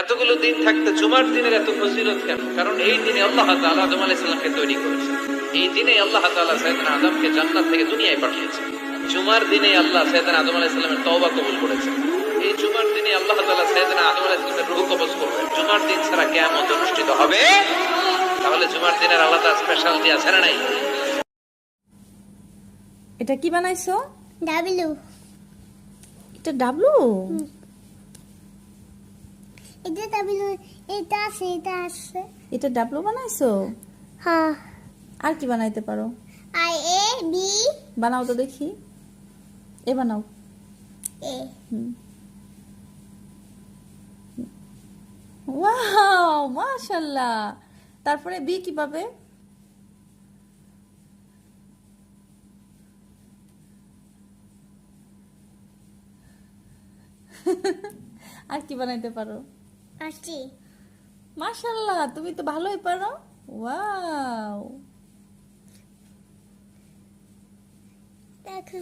এতগুলো দিন থাকতে জুমার দিনের এত ফজিলত কেন? কারণ এই দিনে আল্লাহ তাআলা আদম আলাইহিস সালামকে তৈরি করেছেন। এই দিনে আল্লাহ তাআলা সাইয়েদনা আদমকে জান্নাত থেকে দুনিয়ায় পাঠিয়েছেন। জুমার দিনে আল্লাহ সাইয়েদনা আদম আলাইহিস সালামের তওবা কবুল করেছেন। এই জুমার দিনে আল্লাহ তাআলা সাইয়েদনা আদম আলাইহিস সালামের রূহ কবজ করবেন। জুমার দিন ছাড়া কিয়ামত অনুষ্ঠিত হবে? তাহলে জুমার দিনের আলাদা স্পেশালিটি আছে না নাই? এটা কি বানাইছো? ডাবলু। এটা ডাবলু? এটা ডাবলু, এটা আছে, এটা আছে। এটা ডাবলু বানাইছো? হ্যাঁ। আর কি বানাইতে পারো? আই এ বি বানাও তো দেখি। এ বানাও। এ। ওয়াও, মাশাআল্লাহ। তারপরে বি কিভাবে? আর কি বানাইতে পারো? আসছি। মাশাআল্লাহ, তুমি তো ভালোই পারো। ওয়াও। দেখো